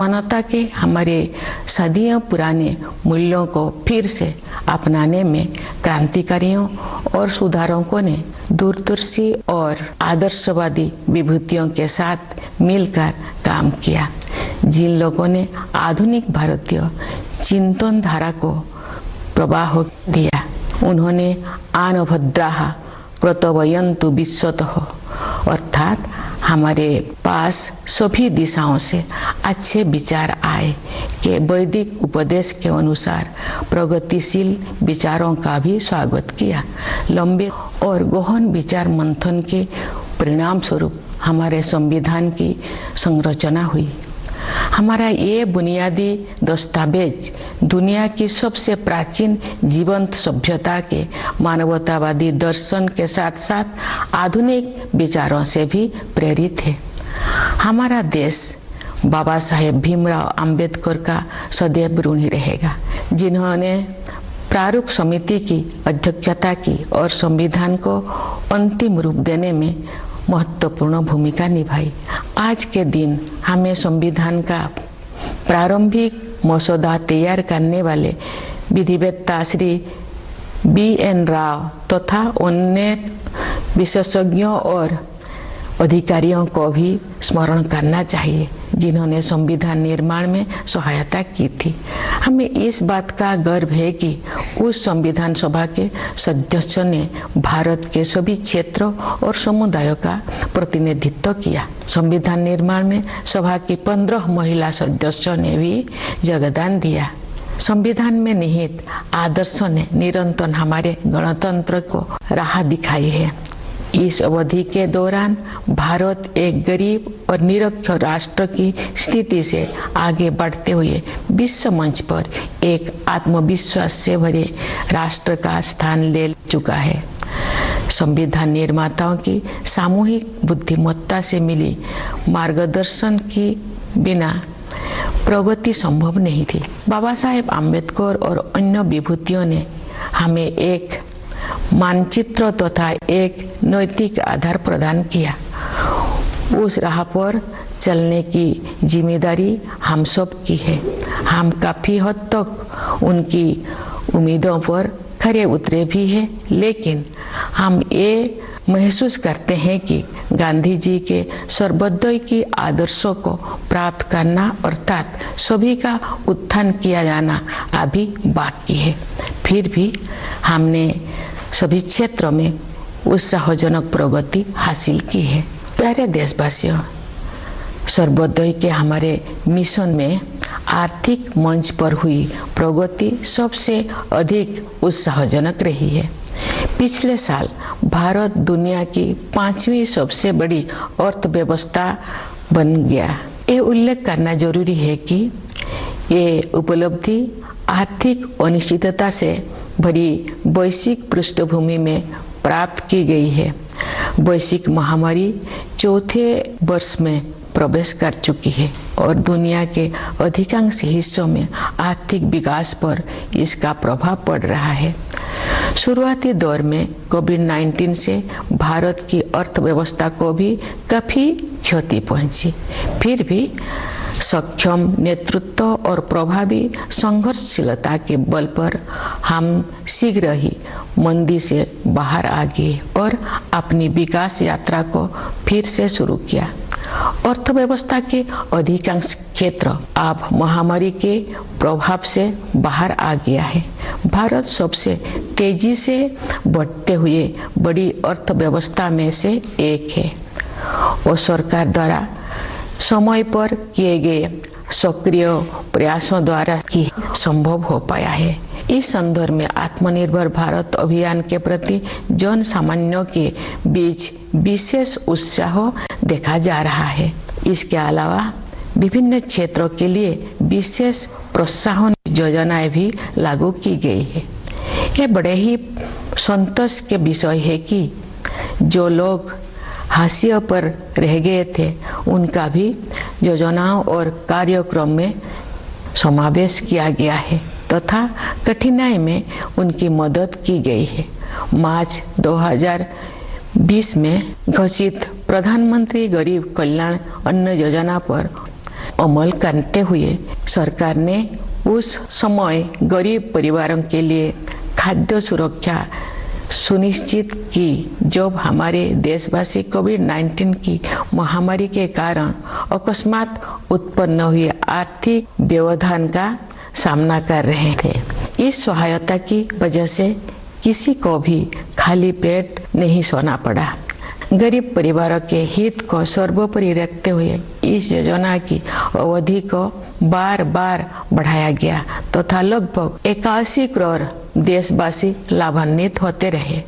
मानवता के हमारे सदियों पुराने मूल्यों को फिर से अपनाने में क्रांतिकारियों और सुधारकों ने दूरदर्शी और आदर्शवादी विभूतियों के साथ मिलकर काम किया, जिन लोगों ने आधुनिक भारतीय चिंतन धारा को प्रवाह दिया। उन्होंने आन भद्राः प्रतवयन्तु विश्वतः, अर्थात हमारे पास सभी दिशाओं से अच्छे विचार आए कि वैदिक उपदेश के अनुसार प्रगतिशील विचारों का भी स्वागत किया। लंबे और गहन विचार मंथन के परिणाम स्वरूप हमारे संविधान की संरचना हुई। हमारा ये बुनियादी दस्तावेज दुनिया की सबसे प्राचीन जीवंत सभ्यता के मानवतावादी दर्शन के साथ साथ आधुनिक विचारों से भी प्रेरित है। हमारा देश बाबा साहेब भीमराव अंबेडकर का सदैव ऋणी रहेगा, जिन्होंने प्रारूप समिति की अध्यक्षता की और संविधान को अंतिम रूप देने में महत्वपूर्ण भूमिका निभाई। आज के दिन हमें संविधान का प्रारंभिक मसौदा तैयार करने वाले विधिवेत्ता श्री B.N. राव तथा अन्य विशेषज्ञों और अधिकारियों को भी स्मरण करना चाहिए, जिन्होंने संविधान निर्माण में सहायता की थी। हमें इस बात का गर्व है कि उस संविधान सभा के सदस्यों ने भारत के सभी क्षेत्रों और समुदायों का प्रतिनिधित्व किया। संविधान निर्माण में सभा की 15 महिला सदस्यों ने भी योगदान दिया। संविधान में निहित आदर्शों ने निरंतर हमारे गणतंत्र को राह दिखाई है। इस अवधि के दौरान भारत एक गरीब और निरक्षर राष्ट्र की स्थिति से आगे बढ़ते हुए विश्व मंच पर एक आत्मविश्वास से भरे राष्ट्र का स्थान ले चुका है। संविधान निर्माताओं की सामूहिक बुद्धिमत्ता से मिली मार्गदर्शन की बिना प्रगति संभव नहीं थी। बाबा साहेब आम्बेडकर और अन्य विभूतियों ने हमें एक मानचित्र तथा एक नैतिक आधार प्रदान किया। उस राह पर चलने की जिम्मेदारी हम सब की है। हम काफी हद तक उनकी उम्मीदों पर खरे उतरे भी हैं, लेकिन हम ये महसूस करते हैं कि गांधी जी के सर्वोदय की आदर्शों को प्राप्त करना अर्थात सभी का उत्थान किया जाना अभी बाकी है। फिर भी हमने सभी क्षेत्रों में उत्साहजनक प्रगति हासिल की है। प्यारे देशवासियों, सर्वोदय के हमारे मिशन में आर्थिक मंच पर हुई प्रगति सबसे अधिक उत्साहजनक रही है। पिछले साल भारत दुनिया की 5वीं सबसे बड़ी अर्थव्यवस्था बन गया। ये उल्लेख करना जरूरी है कि ये उपलब्धि आर्थिक अनिश्चितता से भरी वैश्विक पृष्ठभूमि में प्राप्त की गई है। वैश्विक महामारी चौथे वर्ष में प्रवेश कर चुकी है और दुनिया के अधिकांश हिस्सों में आर्थिक विकास पर इसका प्रभाव पड़ रहा है। शुरुआती दौर में कोविड-19 से भारत की अर्थव्यवस्था को भी काफी क्षति पहुंची। फिर भी सक्षम नेतृत्व और प्रभावी संघर्षशीलता के बल पर हम शीघ्र ही मंदी से बाहर आ गए और अपनी विकास यात्रा को फिर से शुरू किया। अर्थव्यवस्था के अधिकांश क्षेत्र अब महामारी के प्रभाव से बाहर आ गया है। भारत सबसे तेजी से बढ़ते हुए बड़ी अर्थव्यवस्था में से एक है और सरकार द्वारा समय पर किए गए सक्रिय प्रयासों द्वारा ही संभव हो पाया है। इस संदर्भ में आत्मनिर्भर भारत अभियान के प्रति जन सामान्यों के बीच विशेष उत्साह देखा जा रहा है। इसके अलावा विभिन्न क्षेत्रों के लिए विशेष प्रोत्साहन योजनाएं भी लागू की गई है। ये बड़े ही संतोष के विषय है कि जो लोग हाशिए पर रह गए थे उनका भी योजनाओं और कार्यक्रम में समावेश किया गया है तथा कठिनाई में उनकी मदद की गई है। मार्च 2020 में घोषित प्रधानमंत्री गरीब कल्याण अन्न योजना पर अमल करते हुए सरकार ने उस समय गरीब परिवारों के लिए खाद्य सुरक्षा सुनिश्चित की जब हमारे देशवासी कोविड-19 की महामारी के कारण अकस्मात उत्पन्न हुए आर्थिक व्यवधान का सामना कर रहे थे। इस सहायता की वजह से किसी को भी खाली पेट नहीं सोना पड़ा। गरीब परिवारों के हित को सर्वोपरि रखते हुए इस योजना की अवधि को बार बार बढ़ाया गया तथा लगभग 81 करोड़ देशवासी लाभान्वित होते रहे।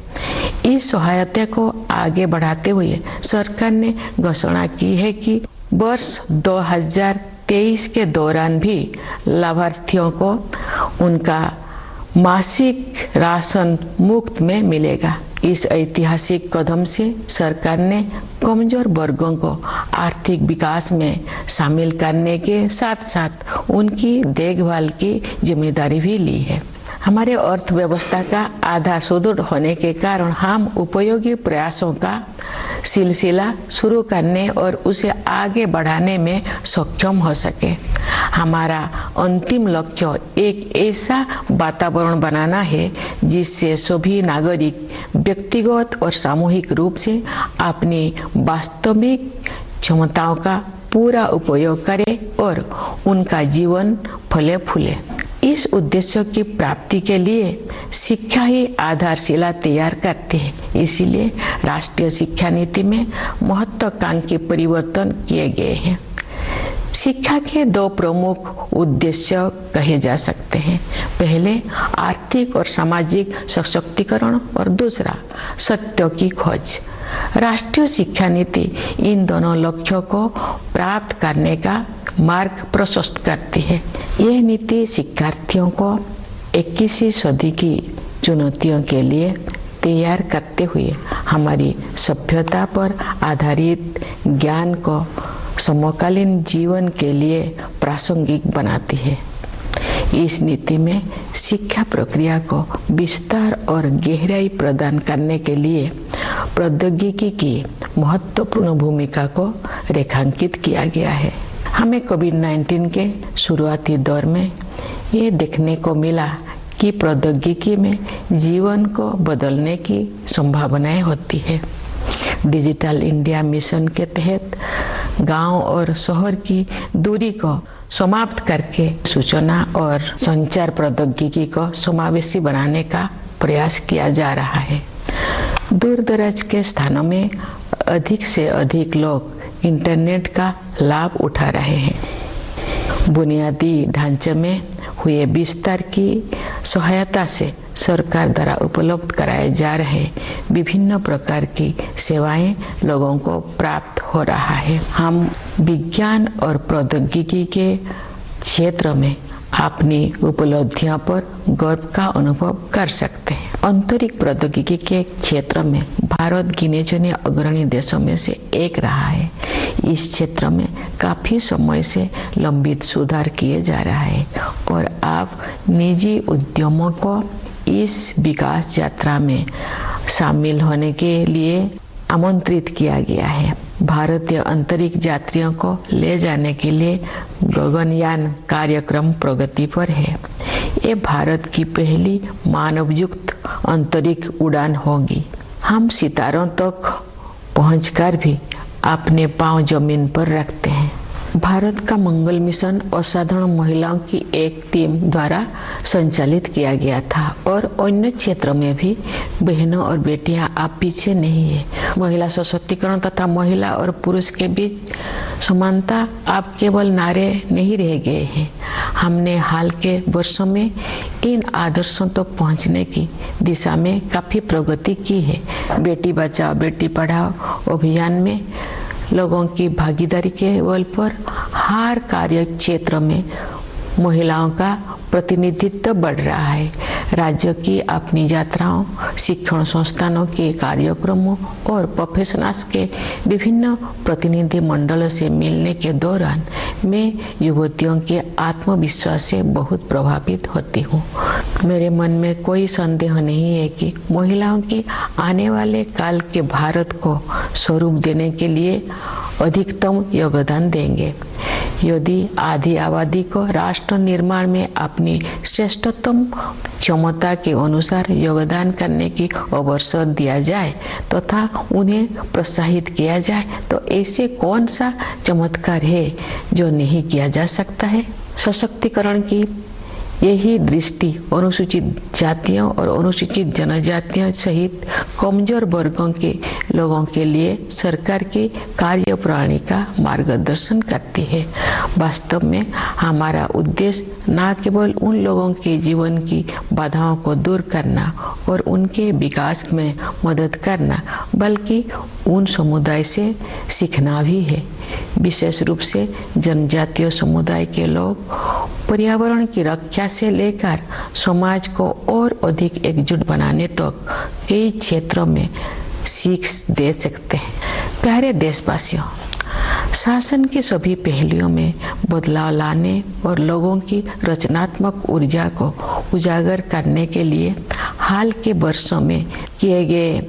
इस सहायता को आगे बढ़ाते हुए सरकार ने घोषणा की है कि वर्ष 2023 के दौरान भी लाभार्थियों को उनका मासिक राशन मुफ्त में मिलेगा। इस ऐतिहासिक कदम से सरकार ने कमजोर वर्गों को आर्थिक विकास में शामिल करने के साथ साथ उनकी देखभाल की जिम्मेदारी भी ली है। हमारे अर्थव्यवस्था का आधार सुदृढ़ होने के कारण हम उपयोगी प्रयासों का सिलसिला शुरू करने और उसे आगे बढ़ाने में सक्षम हो सके। हमारा अंतिम लक्ष्य एक ऐसा वातावरण बनाना है जिससे सभी नागरिक व्यक्तिगत और सामूहिक रूप से अपनी वास्तविक क्षमताओं का पूरा उपयोग करें और उनका जीवन फले फूले। इस उद्देश्य की प्राप्ति के लिए शिक्षा ही आधारशिला तैयार करती है। इसीलिए राष्ट्रीय शिक्षा नीति में महत्वाकांक्षी परिवर्तन किए गए हैं। शिक्षा के दो प्रमुख उद्देश्य कहे जा सकते हैं। पहले आर्थिक और सामाजिक सशक्तिकरण और दूसरा सत्य की खोज। राष्ट्रीय शिक्षा नीति इन दोनों लक्ष्यों को प्राप्त करने का मार्ग प्रशस्त करती है। यह नीति शिक्षार्थियों को 21वीं सदी की चुनौतियों के लिए तैयार करते हुए हमारी सभ्यता पर आधारित ज्ञान को समकालीन जीवन के लिए प्रासंगिक बनाती है। इस नीति में शिक्षा प्रक्रिया को विस्तार और गहराई प्रदान करने के लिए प्रौद्योगिकी की महत्वपूर्ण भूमिका को रेखांकित किया गया है। हमें कोविड-19 के शुरुआती दौर में ये देखने को मिला कि प्रौद्योगिकी में जीवन को बदलने की संभावनाएं होती है। डिजिटल इंडिया मिशन के तहत गांव और शहर की दूरी को समाप्त करके सूचना और संचार प्रौद्योगिकी को समावेशी बनाने का प्रयास किया जा रहा है। दूर दराज के स्थानों में अधिक से अधिक लोग इंटरनेट का लाभ उठा रहे हैं। बुनियादी ढांचे में हुए विस्तार की सहायता से सरकार द्वारा उपलब्ध कराए जा रहे विभिन्न प्रकार की सेवाएं लोगों को प्राप्त हो रहा है। हम विज्ञान और प्रौद्योगिकी के क्षेत्र में अपनी उपलब्धियों पर गर्व का अनुभव कर सकते हैं। अंतरिक्ष प्रौद्योगिकी के क्षेत्र में भारत गिने चुने अग्रणी देशों में से एक रहा है। इस क्षेत्र में काफी समय से लंबित सुधार किए जा रहा है और अब निजी उद्यमों को इस विकास यात्रा में शामिल होने के लिए आमंत्रित किया गया है। भारतीय अंतरिक्ष यात्रियों को ले जाने के लिए गगनयान कार्यक्रम प्रगति पर है। ये भारत की पहली मानवयुक्त अंतरिक्ष उड़ान होगी। हम सितारों तक पहुंचकर भी अपने पांव जमीन पर रखते हैं। भारत का मंगल मिशन असाधारण महिलाओं की एक टीम द्वारा संचालित किया गया था और अन्य क्षेत्रों में भी बहनों और बेटियां आप पीछे नहीं है। महिला सशक्तिकरण तथा महिला और पुरुष के बीच समानता अब केवल नारे नहीं रह गए हैं। हमने हाल के वर्षों में इन आदर्शों तक पहुंचने की दिशा में काफी प्रगति की है। बेटी बचाओ बेटी पढ़ाओ अभियान में लोगों की भागीदारी के बल पर हर कार्य क्षेत्र में महिलाओं का प्रतिनिधित्व बढ़ रहा है। राज्य की अपनी यात्राओं, शिक्षण संस्थानों के कार्यक्रमों और प्रोफेशनल्स के विभिन्न प्रतिनिधि मंडलों से मिलने के दौरान मैं युवतियों के आत्मविश्वास से बहुत प्रभावित होती हूँ। मेरे मन में कोई संदेह नहीं है कि महिलाओं की आने वाले काल के भारत को स्वरूप देने के लिए अधिकतम योगदान देंगे। यदि आधी आबादी को राष्ट्र निर्माण में अपनी श्रेष्ठतम क्षमता के अनुसार योगदान करने की अवसर दिया जाए तथा उन्हें प्रोत्साहित किया जाए तो ऐसे कौन सा चमत्कार है जो नहीं किया जा सकता है। सशक्तिकरण की यही दृष्टि अनुसूचित जातियों और अनुसूचित जनजातियों सहित कमजोर वर्गों के लोगों के लिए सरकार की कार्यप्रणाली का मार्गदर्शन करती है। वास्तव में हमारा उद्देश्य न केवल उन लोगों के जीवन की बाधाओं को दूर करना और उनके विकास में मदद करना बल्कि उन समुदाय से सीखना भी है। विशेष रूप से जनजातीय समुदाय के लोग पर्यावरण की रक्षा से लेकर समाज को और अधिक एकजुट बनाने तक कई क्षेत्रों में सीख दे सकते हैं। प्यारे देशवासियों, शासन के सभी पहलुओं में बदलाव लाने और लोगों की रचनात्मक ऊर्जा को उजागर करने के लिए हाल के वर्षों में किए गए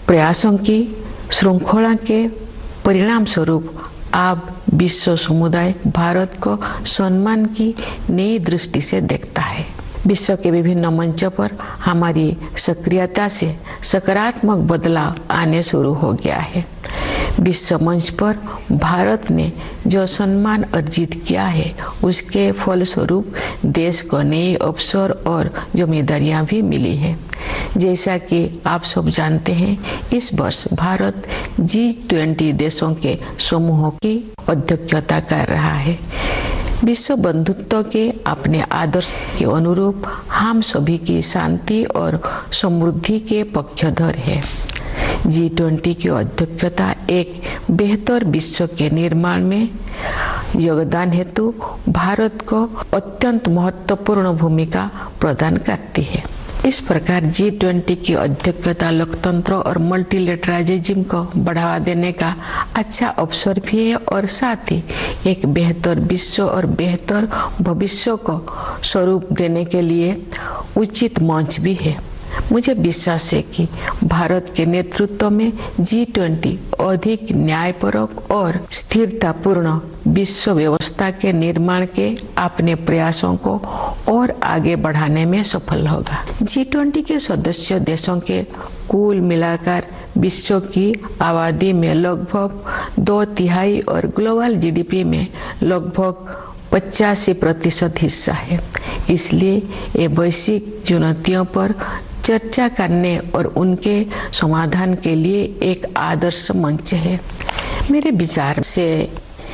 प्रयासों की श्रृंखला के परिणाम स्वरूप अब विश्व समुदाय भारत को सम्मान की नई दृष्टि से देखता है। विश्व के विभिन्न मंचों पर हमारी सक्रियता से सकारात्मक बदलाव आने शुरू हो गया है। विश्व मंच पर भारत ने जो सम्मान अर्जित किया है उसके फलस्वरूप देश को नए अवसर और जिम्मेदारियां भी मिली है। जैसा कि आप सब जानते हैं, इस वर्ष भारत G20 देशों के समूह की अध्यक्षता कर रहा है। विश्व बंधुत्व के अपने आदर्श के अनुरूप हम सभी की शांति और समृद्धि के पक्षधर है। G20 की अध्यक्षता एक बेहतर विश्व के निर्माण में योगदान हेतु भारत को अत्यंत महत्वपूर्ण भूमिका प्रदान करती है। इस प्रकार G20 की अध्यक्षता लोकतंत्र और मल्टीलेटरलिज्म को बढ़ावा देने का अच्छा अवसर भी है और साथ ही एक बेहतर विश्व और बेहतर भविष्य को स्वरूप देने के लिए उचित मंच भी है। मुझे विश्वास है कि भारत के नेतृत्व में G20 अधिक न्यायपरक और स्थिरतापूर्ण विश्व व्यवस्था के निर्माण के अपने प्रयासों को और आगे बढ़ाने में सफल होगा। G20 के सदस्य देशों के कुल मिलाकर विश्व की आबादी में लगभग 2/3 और ग्लोबल GDP में लगभग 85% हिस्सा है। इसलिए ये वैश्विक चुनौतियों पर चर्चा करने और उनके समाधान के लिए एक आदर्श मंच है। मेरे विचार से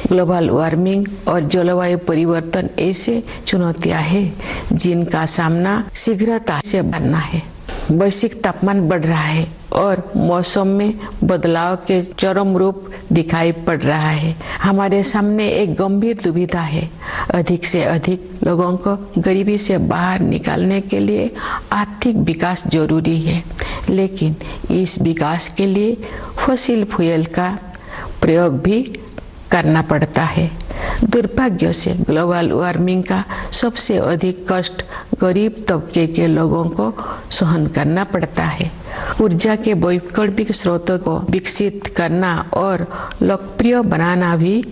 ग्लोबल वार्मिंग और जलवायु परिवर्तन ऐसे चुनौतियां हैं जिनका सामना शीघ्रता से करना है। वैश्विक तापमान बढ़ रहा है और मौसम में बदलाव के चरम रूप दिखाई पड़ रहा है। हमारे सामने एक गंभीर दुविधा है। अधिक से अधिक लोगों को गरीबी से बाहर निकालने के लिए आर्थिक विकास जरूरी है, लेकिन इस विकास के लिए फॉसिल फ्यूल का प्रयोग भी करना पड़ता है। दुर्भाग्य से ग्लोबल वार्मिंग का सबसे अधिक कष्ट गरीब तबके के लोगों को सहन करना पड़ता है। ऊर्जा के वैकल्पिक स्रोतों को विकसित करना और लोकप्रिय बनाना भी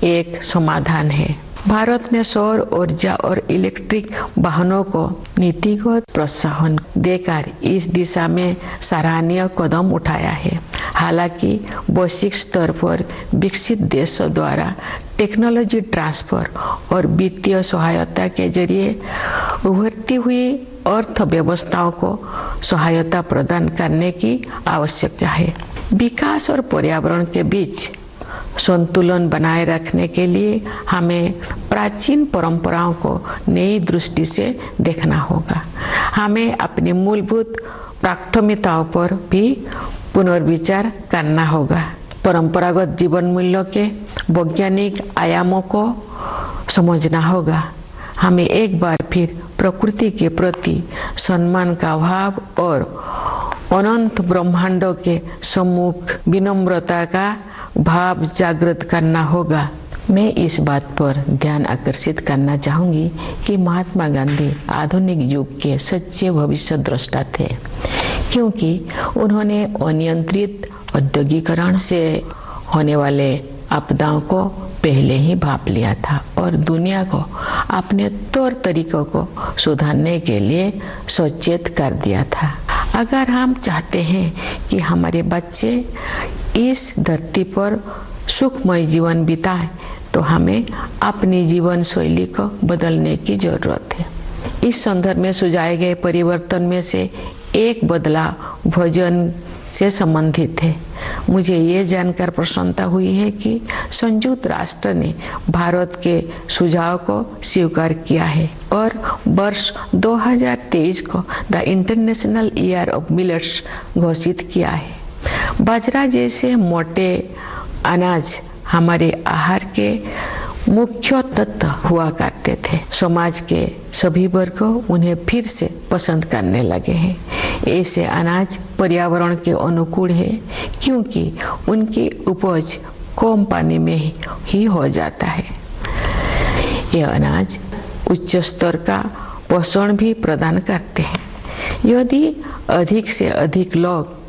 एक समाधान है। भारत ने सौर ऊर्जा और इलेक्ट्रिक वाहनों को नीतिगत प्रोत्साहन देकर इस दिशा में सराहनीय कदम उठाया है। हालांकि वैश्विक स्तर पर विकसित देशों द्वारा टेक्नोलॉजी ट्रांसफर और वित्तीय सहायता के जरिए उभरती हुई अर्थव्यवस्थाओं को सहायता प्रदान करने की आवश्यकता है। विकास और पर्यावरण के बीच संतुलन बनाए रखने के लिए हमें प्राचीन परंपराओं को नई दृष्टि से देखना होगा। हमें अपनी मूलभूत प्राथमिकताओं पर भी पुनर्विचार करना होगा। परंपरागत जीवन मूल्यों के वैज्ञानिक आयामों को समझना होगा। हमें एक बार फिर प्रकृति के प्रति सम्मान का भाव और अनंत ब्रह्मांडों के सम्मुख विनम्रता का भाव जागृत करना होगा। मैं इस बात पर ध्यान आकर्षित करना चाहूँगी कि महात्मा गांधी आधुनिक युग के सच्चे भविष्य द्रष्टा थे, क्योंकि उन्होंने अनियंत्रित औद्योगिकरण से होने वाले आपदाओं को पहले ही भाप लिया था और दुनिया को अपने तौर तरीकों को सुधारने के लिए सचेत कर दिया था। अगर हम चाहते हैं कि हमारे बच्चे इस धरती पर सुखमय जीवन बिताएं, तो हमें अपनी जीवन शैली को बदलने की जरूरत है। इस संदर्भ में सुझाए गए परिवर्तन में से एक बदलाव भोजन से संबंधित है। मुझे ये जानकर प्रसन्नता हुई है कि संयुक्त राष्ट्र ने भारत के सुझाव को स्वीकार किया है और वर्ष 2023 को the international year of millets घोषित किया है। बाजरा जैसे मोटे अनाज हमारे आहार के मुख्य तत्व हुआ करते थे। समाज के सभी वर्ग उन्हें फिर से पसंद करने लगे हैं। ऐसे अनाज पर्यावरण के अनुकूल है क्योंकि उनकी उपज कम पानी में ही हो जाता है। यह अनाज उच्च स्तर का पोषण भी प्रदान करते हैं। यदि अधिक से अधिक लोग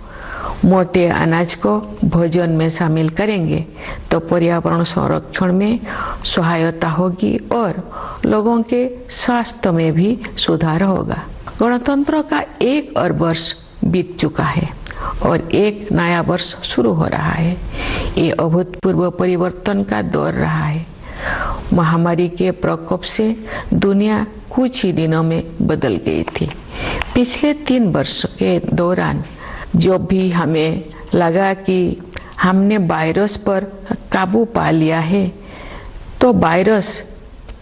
मोटे अनाज को भोजन में शामिल करेंगे तो पर्यावरण संरक्षण में सहायता होगी और लोगों के स्वास्थ्य में भी सुधार होगा। गणतंत्र का 1 और वर्ष बीत चुका है और एक नया वर्ष शुरू हो रहा है। ये अभूतपूर्व परिवर्तन का दौर रहा है। महामारी के प्रकोप से दुनिया कुछ ही दिनों में बदल गई थी। पिछले 3 वर्ष के दौरान जो भी हमें लगा कि हमने वायरस पर काबू पा लिया है, तो वायरस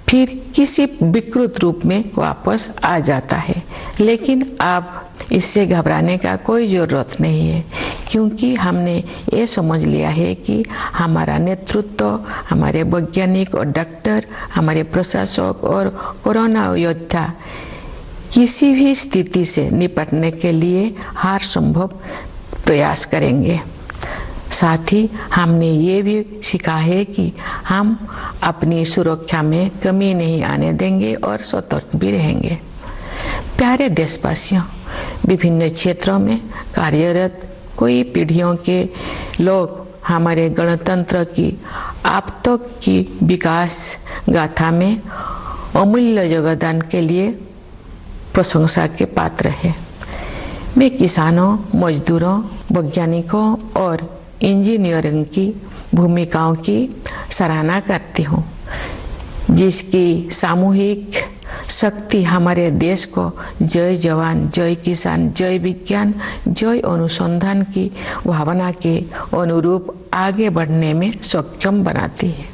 फिर किसी विकृत रूप में वापस आ जाता है। लेकिन अब इससे घबराने का कोई ज़रूरत नहीं है क्योंकि हमने ये समझ लिया है कि हमारा नेतृत्व, हमारे वैज्ञानिक और डॉक्टर, हमारे प्रशासक और कोरोना योद्धा किसी भी स्थिति से निपटने के लिए हर संभव प्रयास करेंगे। साथ ही हमने ये भी सीखा है कि हम अपनी सुरक्षा में कमी नहीं आने देंगे और सतर्क भी रहेंगे। प्यारे देशवासियों, विभिन्न क्षेत्रों में कार्यरत कई पीढ़ियों के लोग हमारे गणतंत्र की अब तक की विकास गाथा में अमूल्य योगदान के लिए प्रशंसा के पात्र है। मैं किसानों, मजदूरों, वैज्ञानिकों और इंजीनियरों की भूमिकाओं की सराहना करती हूँ, जिसकी सामूहिक शक्ति हमारे देश को जय जवान, जय किसान, जय विज्ञान, जय अनुसंधान की भावना के अनुरूप आगे बढ़ने में सक्षम बनाती है।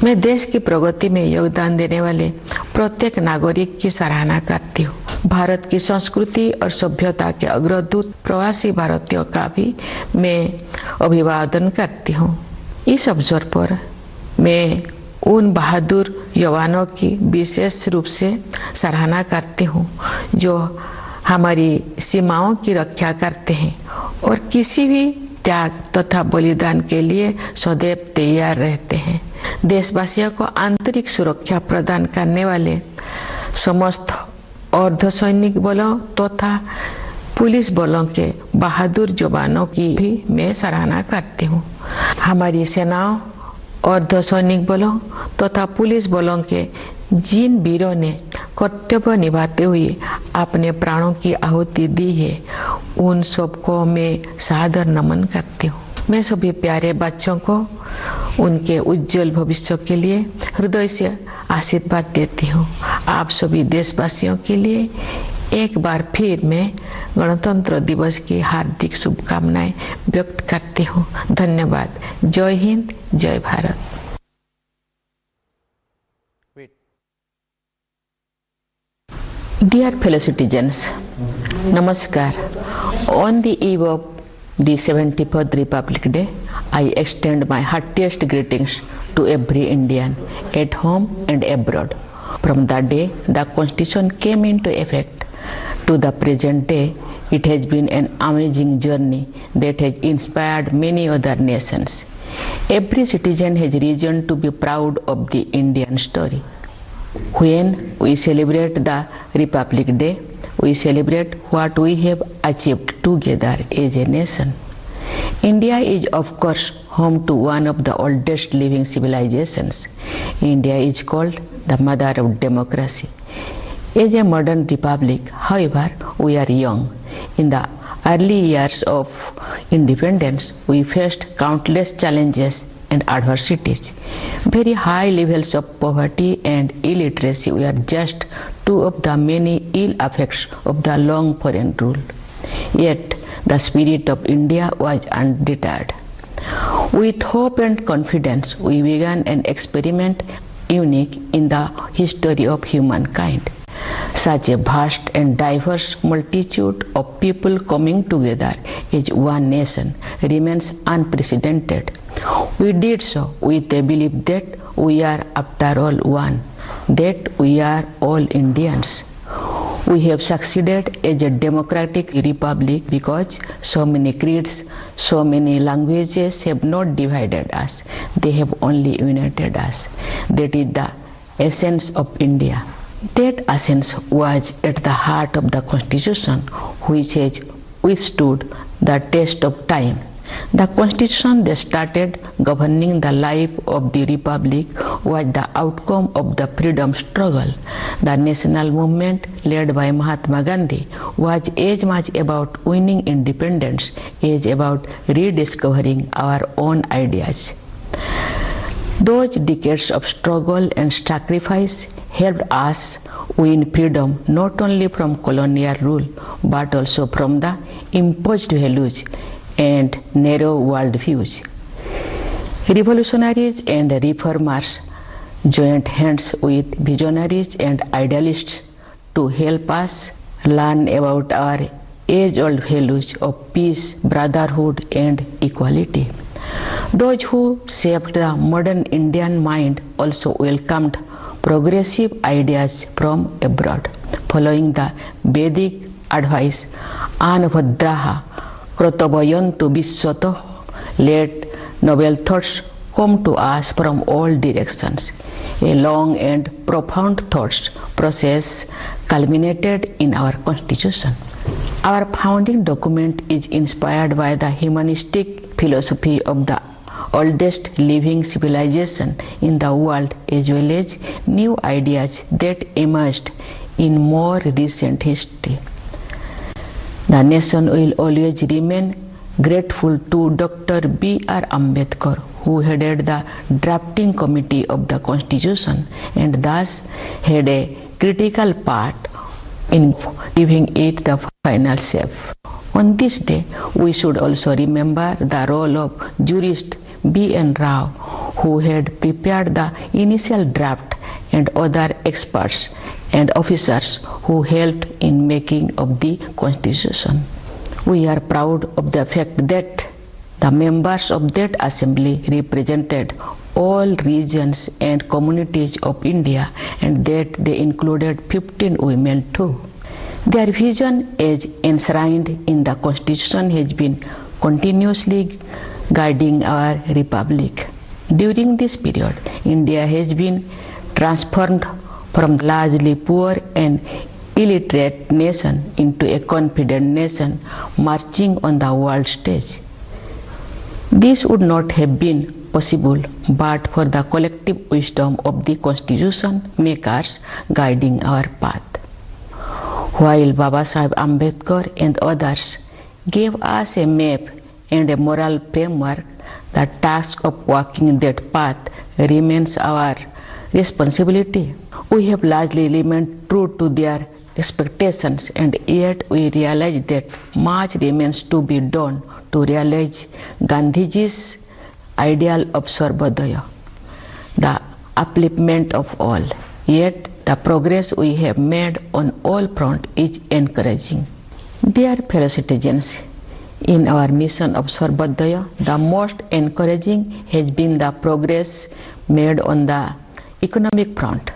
मैं देश की प्रगति में योगदान देने वाले प्रत्येक नागरिक की सराहना करती हूँ। भारत की संस्कृति और सभ्यता के अग्रदूत प्रवासी भारतीयों का भी मैं अभिवादन करती हूँ। इस अवसर पर मैं उन बहादुर जवानों की विशेष रूप से सराहना करती हूँ जो हमारी सीमाओं की रक्षा करते हैं और किसी भी त्याग तथा बलिदान के लिए सदैव तैयार रहते हैं। देशवासियों को आंतरिक सुरक्षा प्रदान करने वाले समस्त अर्धसैनिक बलों तथा पुलिस बलों के बहादुर जवानों की भी मैं सराहना करती हूँ। हमारी सेनाओं, अर्धसैनिक बलों तथा पुलिस बलों के जिन वीरों ने कर्तव्य निभाते हुए अपने प्राणों की आहुति दी है, उन सबको मैं सादर नमन करती हूँ। मैं सभी प्यारे बच्चों को उनके उज्जवल भविष्य के लिए हृदय से आशीर्वाद देती हूँ। आप सभी देशवासियों के लिए एक बार फिर मैं गणतंत्र दिवस की हार्दिक शुभकामनाएं व्यक्त करती हूँ। धन्यवाद। जय हिंद, जय Bharat. Dear fellow citizens, Namaskar. On the eve of the 74th Republic Day, I extend my heartiest greetings to every Indian at home and abroad. From the day the Constitution came into effect to the present day, it has been an amazing journey that has inspired many other nations. Every citizen has reason to be proud of the Indian story. When we celebrate the Republic Day, we celebrate what we have achieved together as a nation. India is of course home to one of the oldest living civilizations. India is called the mother of democracy. As a modern republic, however, we are young. In the early years of independence, we faced countless challenges and adversities. Very high levels of poverty and illiteracy were just two of the many ill effects of the long foreign rule. Yet, the spirit of India was undeterred. With hope and confidence, we began an experiment unique in the history of humankind. Such a vast and diverse multitude of people coming together as one nation remains unprecedented. We did so with a belief that we are after all one, that we are all Indians. We have succeeded as a democratic republic because so many creeds, so many languages have not divided us. They have only united us. That is the essence of India. That essence was at the heart of the Constitution, which has withstood the test of time. The Constitution that started governing the life of the Republic was the outcome of the freedom struggle. The national movement led by Mahatma Gandhi was as much about winning independence as about rediscovering our own ideas. Those decades of struggle and sacrifice helped us win freedom not only from colonial rule but also from the imposed values and narrow worldviews. Revolutionaries and reformers joined hands with visionaries and idealists to help us learn about our age-old values of peace, brotherhood, and equality. Those who shaped the modern Indian mind also welcomed progressive ideas from abroad. Following the Vedic advice, Anubhadraha Krotavayantu Vishwatoh, let noble thoughts come to us from all directions. A long and profound thought process culminated in our Constitution. Our founding document is inspired by the humanistic philosophy of the oldest living civilization in the world, as well as new ideas that emerged in more recent history. The nation will always remain grateful to Dr. B.R. Ambedkar, who headed the drafting committee of the Constitution and thus had a critical part in giving it the final shape. On this day, we should also remember the role of jurist B.N. Rao, who had prepared the initial draft, and other experts and officers who helped in making of the Constitution. We are proud of the fact that the members of that assembly represented all regions and communities of India, and that they included 15 women too. Their vision as enshrined in the Constitution has been continuously guiding our republic. During this period, India has been transformed from a largely poor and illiterate nation into a confident nation marching on the world stage. This would not have been possible but for the collective wisdom of the Constitution makers guiding our path. While Baba Sahib Ambedkar and others gave us a map and a moral framework, the task of walking that path remains our responsibility. We have largely remained true to their expectations, and yet we realize that much remains to be done to realize Gandhiji's ideal of Sarvodaya, the upliftment of all. Yet the progress we have made on all fronts is encouraging. Dear fellow citizens, in our mission of Sarvodaya, the most encouraging has been the progress made on the economic front.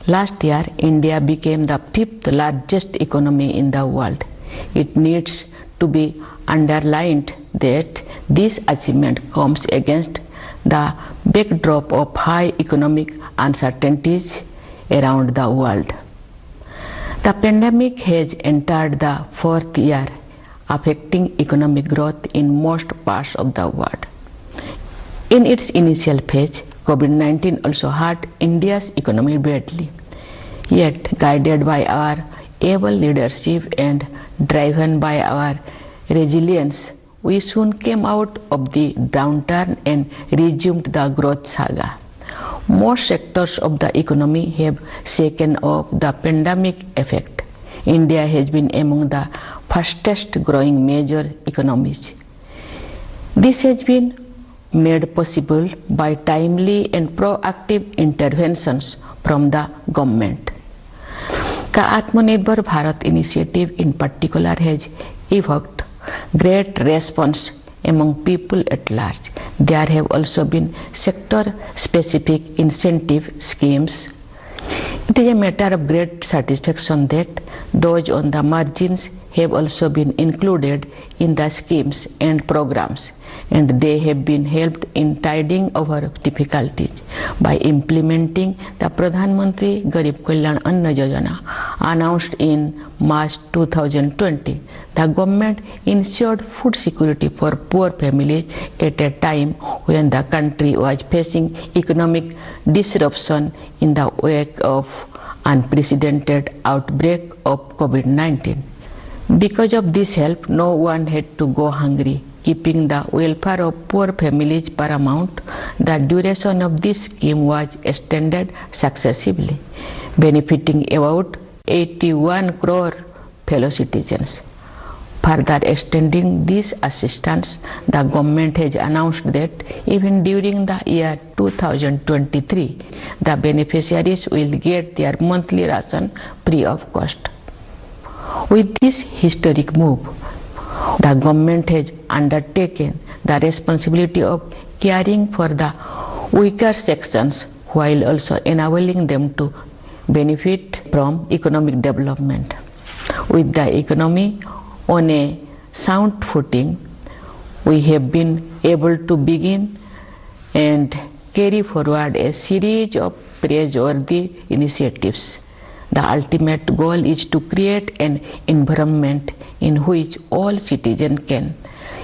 Last year, India became the 5th largest economy in the world. It needs to be underlined that this achievement comes against the backdrop of high economic uncertainties around the world. The pandemic has entered the 4th year. affecting economic growth in most parts of the world. In its initial phase, COVID-19 also hurt India's economy badly. Yet, guided by our able leadership and driven by our resilience, we soon came out of the downturn and resumed the growth saga. Most sectors of the economy have shaken off the pandemic effect. India has been among the fastest growing major economies. This has been made possible by timely and proactive interventions from the government. The Atmanirbhar Bharat initiative in particular has evoked great response among people at large. There have also been sector-specific incentive schemes. It is a matter of great satisfaction that those on the margins have also been included in the schemes and programs, and they have been helped in tiding over difficulties by implementing the Pradhan Mantri Garib Kalyan Anna Yojana announced in March 2020. The government ensured food security for poor families at a time when the country was facing economic disruption in the wake of unprecedented outbreak of COVID-19. Because of this help, no one had to go hungry. Keeping the welfare of poor families paramount, the duration of this scheme was extended successively, benefiting about 81 crore fellow citizens. Further extending this assistance, the government has announced that even during the year 2023, the beneficiaries will get their monthly ration free of cost. With this historic move, the government has undertaken the responsibility of caring for the weaker sections while also enabling them to benefit from economic development. With the economy on a sound footing, we have been able to begin and carry forward a series of praiseworthy initiatives. The ultimate goal is to create an environment in which all citizens can,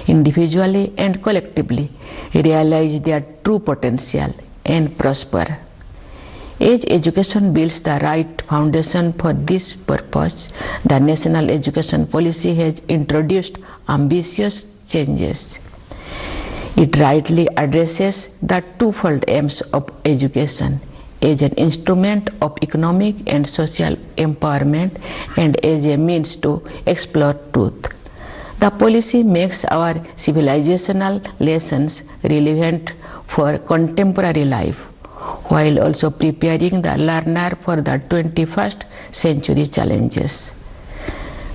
individually and collectively, realize their true potential and prosper. As education builds the right foundation for this purpose, the National Education Policy has introduced ambitious changes. It rightly addresses the twofold aims of education as an instrument of economic and social empowerment and as a means to explore truth. The policy makes our civilizational lessons relevant for contemporary life, while also preparing the learner for the 21st century challenges.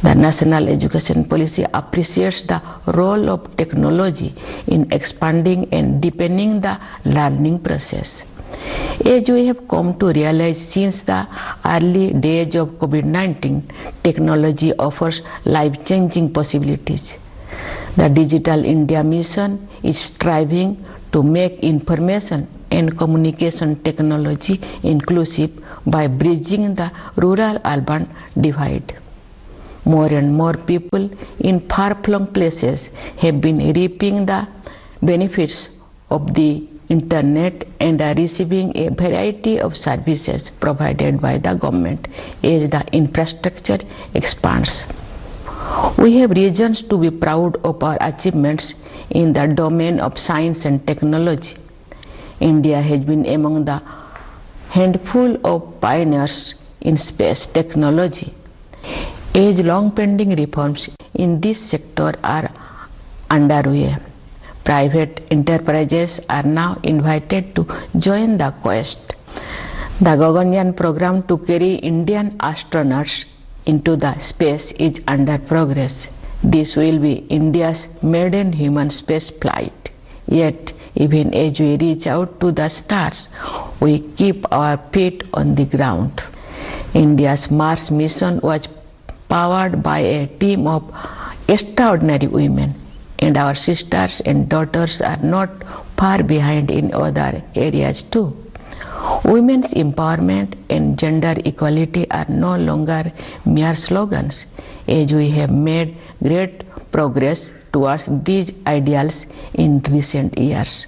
The National Education Policy appreciates the role of technology in expanding and deepening the learning process. As we have come to realize since the early days of COVID-19, technology offers life-changing possibilities. The Digital India Mission is striving to make information and communication technology inclusive by bridging the rural-urban divide. More and more people in far-flung places have been reaping the benefits of the Internet and are receiving a variety of services provided by the government as the infrastructure expands. We have reasons to be proud of our achievements in the domain of science and technology. India has been among the handful of pioneers in space technology. As long-pending reforms in this sector are underway, private enterprises are now invited to join the quest. The Gaganyaan program to carry Indian astronauts into the space is under progress. This will be India's maiden human space flight. Yet, even as we reach out to the stars, we keep our feet on the ground. India's Mars mission was powered by a team of extraordinary women, and our sisters and daughters are not far behind in other areas too. Women's empowerment and gender equality are no longer mere slogans, as we have made great progress towards these ideals in recent years.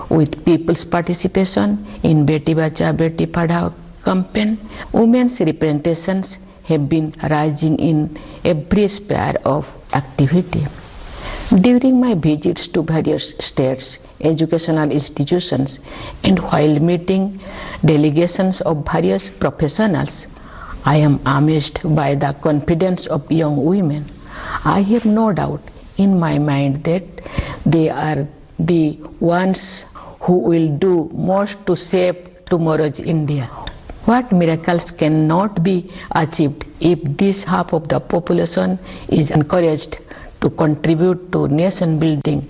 With people's participation in Beti Bachao Beti Padhao campaign, women's representations have been rising in every sphere of activity. During my visits to various states, educational institutions, and while meeting delegations of various professionals, I am amazed by the confidence of young women. I have no doubt in my mind that they are the ones who will do most to shape tomorrow's India. What miracles cannot be achieved if this half of the population is encouraged to contribute to nation building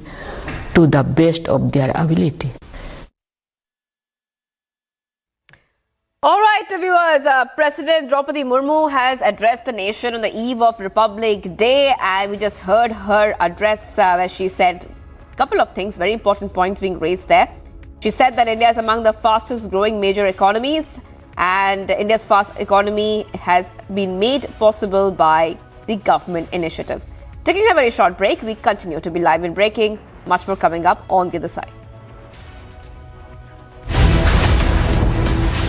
to the best of their ability. All right, viewers, President Droupadi Murmu has addressed the nation on the eve of Republic Day, and we just heard her address where she said a couple of things, very important points being raised there. She said that India is among the fastest growing major economies, and India's fast economy has been made possible by the government initiatives. Taking a very short break, we continue to be live and breaking. Much more coming up on the other side.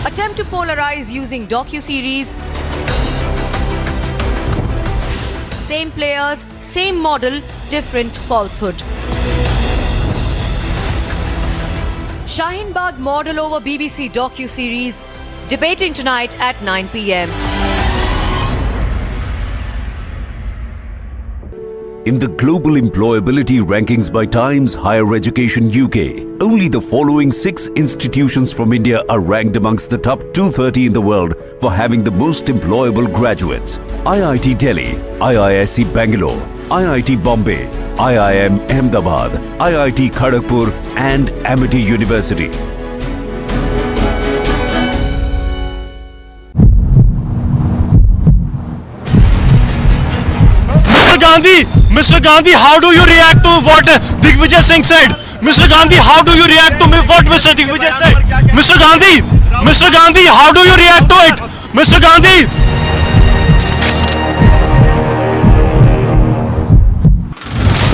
Attempt to polarize using docu-series. Same players, same model, different falsehood. Shaheen Bagh model over BBC docu-series. Debating tonight at 9 p.m. In the global employability rankings by Times Higher Education UK, only the following 6 institutions from India are ranked amongst the top 230 in the world for having the most employable graduates. IIT Delhi, IISc Bangalore, IIT Bombay, IIM Ahmedabad, IIT Kharagpur and Amity University. Mr. Gandhi, how do you react to what Digvijay Singh said? Mr. Gandhi, how do you react to what Mr. Digvijay said? Mr. Gandhi, how do you react to it? Mr. Gandhi!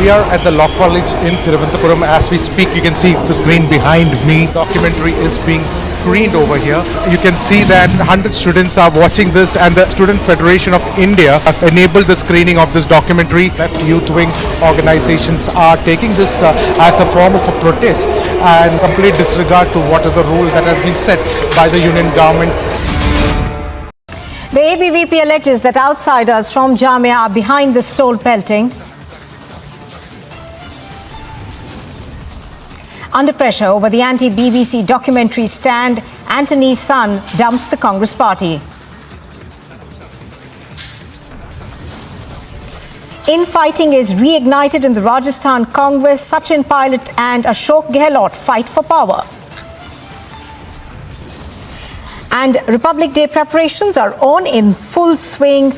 We are at the Law College in Thiruvananthapuram. As we speak, you can see the screen behind me. Documentary is being screened over here. You can see that 100 students are watching this, and the Student Federation of India has enabled the screening of this documentary. Left youth wing organizations are taking this as a form of a protest and complete disregard to what is the rule that has been set by the union government. The ABVP alleges that outsiders from Jamia are behind the stole pelting. Under pressure over the anti-BBC documentary stand, Antony's son dumps the Congress party. Infighting is reignited in the Rajasthan Congress. Sachin Pilot and Ashok Gehlot fight for power. And Republic Day preparations are on in full swing.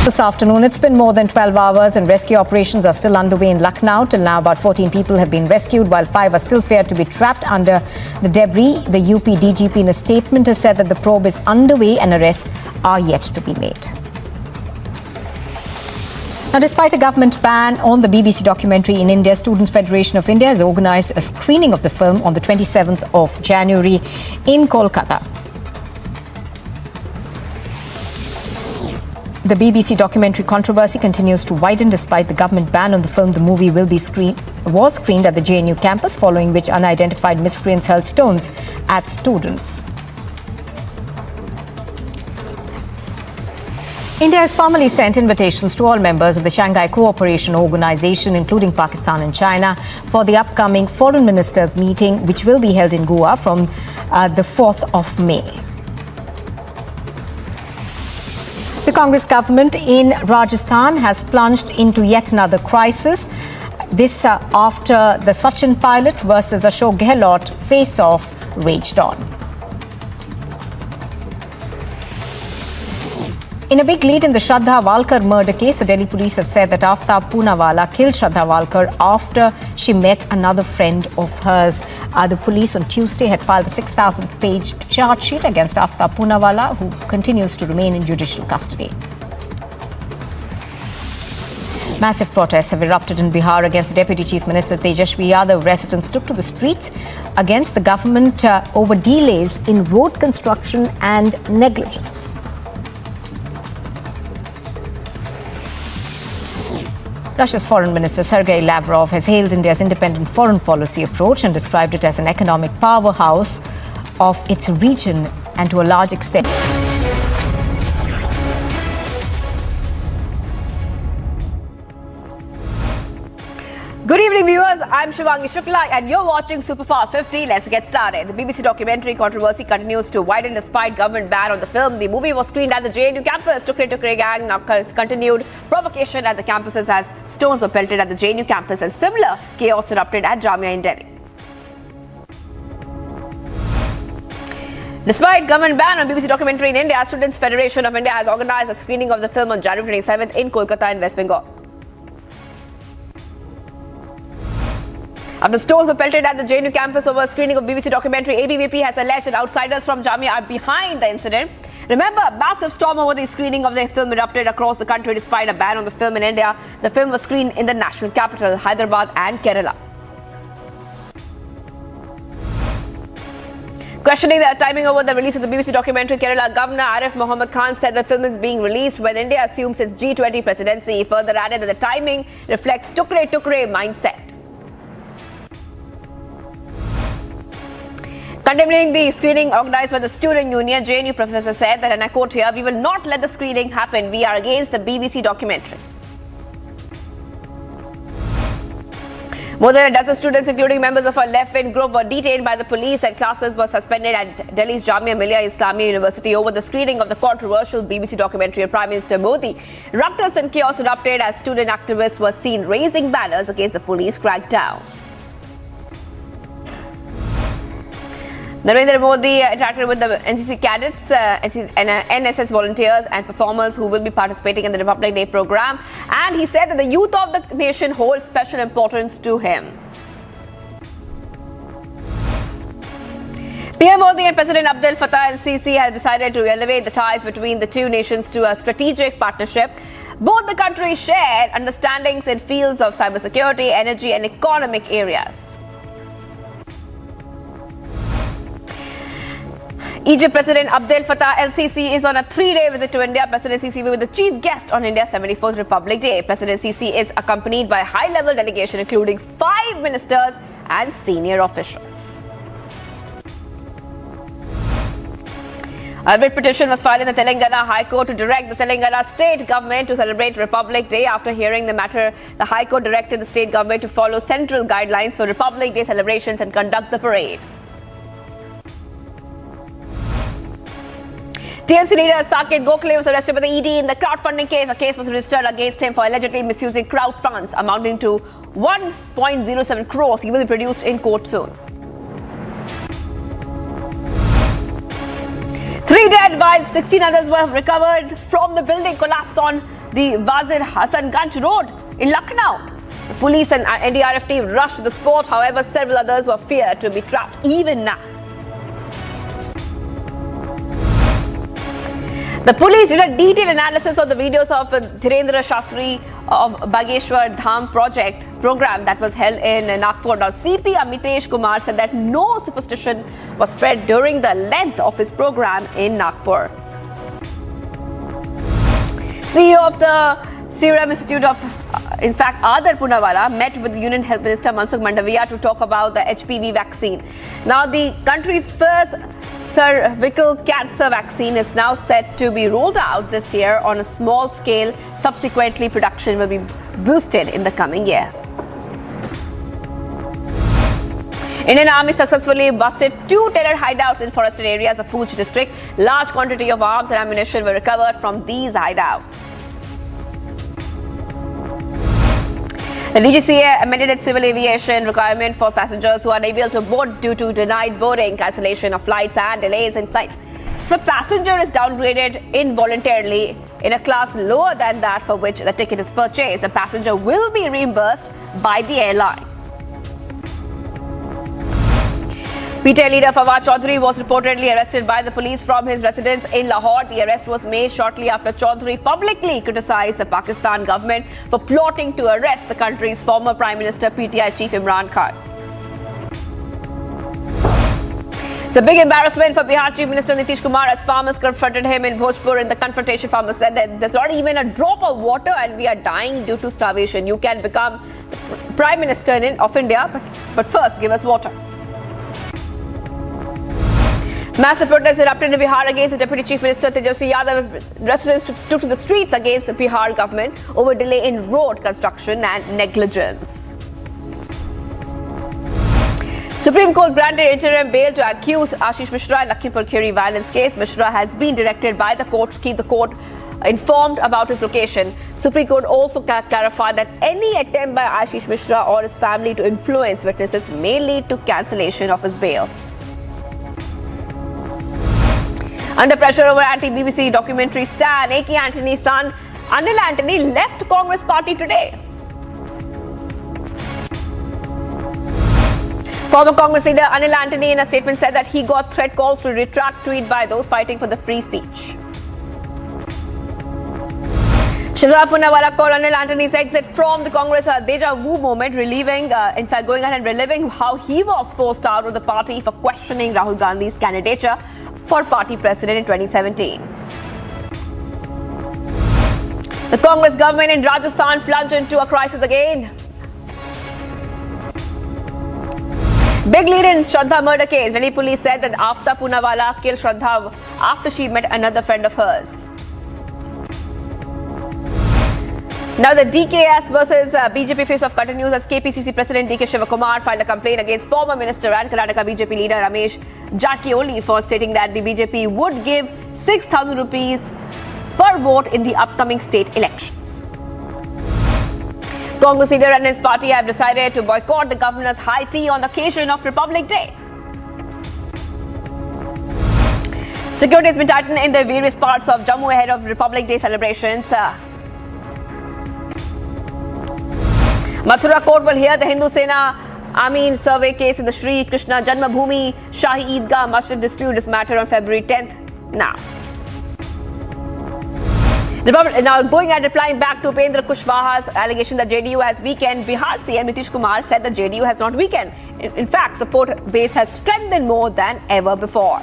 This afternoon, it's been more than 12 hours and rescue operations are still underway in Lucknow. Till now, about 14 people have been rescued, while 5 are still feared to be trapped under the debris. The UP DGP in a statement has said that the probe is underway and arrests are yet to be made. Now, despite a government ban on the BBC documentary in India, Students' Federation of India has organised a screening of the film on the 27th of January in Kolkata. The BBC documentary controversy continues to widen despite the government ban on the film. The movie was screened at the JNU campus, following which unidentified miscreants hurled stones at students. India has formally sent invitations to all members of the Shanghai Cooperation Organization, including Pakistan and China, for the upcoming Foreign Ministers meeting, which will be held in Goa from the 4th of May. The Congress government in Rajasthan has plunged into yet another crisis. This after the Sachin Pilot versus Ashok Gehlot face-off raged on. In a big lead in the Shraddha Walkar murder case, the Delhi police have said that Aftab Poonawalla killed Shraddha Walkar after she met another friend of hers. The police on Tuesday had filed a 6,000-page charge sheet against Aftab Poonawalla, who continues to remain in judicial custody. Massive protests have erupted in Bihar against the Deputy Chief Minister Tejashwi Yadav. Residents took to the streets against the government over delays in road construction and negligence. Russia's Foreign Minister Sergei Lavrov has hailed India's independent foreign policy approach and described it as an economic powerhouse of its region and to a large extent. Good evening, viewers. I'm Shivangi Shukla and you're watching Superfast 50. Let's get started. The BBC documentary controversy continues to widen despite government ban on the film. The movie was screened at the JNU campus. Tukre gang now continued provocation at the campuses as stones were pelted at the JNU campus and similar chaos erupted at Jamia in Delhi. Despite government ban on BBC documentary in India, Students' Federation of India has organized a screening of the film on January 27th in Kolkata in West Bengal. After stones were pelted at the JNU campus over a screening of BBC documentary, ABVP has alleged that outsiders from Jamia are behind the incident. Remember, a massive storm over the screening of the film erupted across the country despite a ban on the film in India. The film was screened in the national capital, Hyderabad and Kerala. Questioning the timing over the release of the BBC documentary, Kerala Governor Arif Mohammed Khan said the film is being released when India assumes its G20 presidency. He further added that the timing reflects Tukre mindset. Condemning the screening organized by the student union, JNU professor said that, and I quote here, "We will not let the screening happen. We are against the BBC documentary." More than a dozen students, including members of a left-wing group, were detained by the police and classes were suspended at Delhi's Jamia Millia Islamia University over the screening of the controversial BBC documentary on Prime Minister Modi. Ruckus and chaos erupted as student activists were seen raising banners against the police crackdown. Narendra Modi interacted with the NCC cadets, NSS volunteers and performers who will be participating in the Republic Day program, and he said that the youth of the nation holds special importance to him. PM Modi and President Abdel Fattah al-Sisi have decided to elevate the ties between the two nations to a strategic partnership. Both the countries share understandings in fields of cybersecurity, energy and economic areas. Egypt President Abdel Fattah al-Sisi is on a 3-day visit to India. President Sisi will be the chief guest on India's 74th Republic Day. President Sisi is accompanied by a high-level delegation including 5 ministers and senior officials. A writ petition was filed in the Telangana High Court to direct the Telangana state government to celebrate Republic Day. After hearing the matter, the High Court directed the state government to follow central guidelines for Republic Day celebrations and conduct the parade. TMC leader Saket Gokhale was arrested by the ED in the crowdfunding case. A case was registered against him for allegedly misusing crowd funds amounting to 1.07 crores. He will be produced in court soon. 3 dead while 16 others were recovered from the building collapse on the Wazir Hassanganj Road in Lucknow. The police and NDRF team rushed to the spot. However, several others were feared to be trapped even now. The police did a detailed analysis of the videos of Dhirendra Shastri of Bageshwar Dham program that was held in Nagpur. Now, CP Amitesh Kumar said that no superstition was spread during the length of his program in Nagpur. CEO of the Serum Institute of, Adar Poonawalla met with the Union Health Minister Mansukh Mandaviya to talk about the HPV vaccine. Now, the country's first cervical cancer vaccine is now set to be rolled out this year on a small scale. Subsequently, production will be boosted in the coming year. Indian Army successfully busted 2 terror hideouts in forested areas of Poonch district. Large quantity of arms and ammunition were recovered from these hideouts. The DGCA amended its civil aviation requirement for passengers who are unable to board due to denied boarding, cancellation of flights and delays in flights. If a passenger is downgraded involuntarily in a class lower than that for which the ticket is purchased, the passenger will be reimbursed by the airline. PTI leader Fawad Chaudhry was reportedly arrested by the police from his residence in Lahore. The arrest was made shortly after Chaudhry publicly criticized the Pakistan government for plotting to arrest the country's former Prime Minister PTI chief Imran Khan. It's a big embarrassment for Bihar Chief Minister Nitish Kumar as farmers confronted him in Bhojpur. In the confrontation, farmers said that there's not even a drop of water and we are dying due to starvation. You can become Prime Minister of India, but first give us water. Massive protests erupted in Bihar against the Deputy Chief Minister Tejasvi Yadav. Residents took to the streets against the Bihar government over delay in road construction and negligence. Supreme Court granted interim bail to accused Ashish Mishra in Lakhimpur Kheri violence case. Mishra has been directed by the court to keep the court informed about his location. Supreme Court also clarified that any attempt by Ashish Mishra or his family to influence witnesses may lead to cancellation of his bail. Under pressure over anti-BBC documentary star A.K. Antony's son Anil Antony left Congress party today. Former Congress leader Anil Antony in a statement said that he got threat calls to retract tweet by those fighting for the free speech. Shahzad Poonawalla called Anil Antony's exit from the Congress a deja vu moment, going ahead and reliving how he was forced out of the party for questioning Rahul Gandhi's candidature for party president in 2017. The Congress government in Rajasthan plunged into a crisis again. Big lead in Shraddha murder case. Delhi police said that after Poonawalla killed Shraddha after she met another friend of hers. Now the DKS versus BJP face-off continues as KPCC President DK Shivakumar filed a complaint against former Minister and Karnataka BJP leader Ramesh Jarkioli for stating that the BJP would give 6,000 rupees per vote in the upcoming state elections. Congress leader and his party have decided to boycott the governor's high tea on the occasion of Republic Day. Security has been tightened in the various parts of Jammu ahead of Republic Day celebrations. Mathura court will hear the Hindu Sena Amin survey case in the Sri Krishna Janmabhoomi Shahi Eidgah Masjid dispute this matter on February 10th. Now going and replying back to Upendra Kushwaha's allegation that JDU has weakened, Bihar CM Nitish Kumar said that JDU has not weakened. In fact, support base has strengthened more than ever before.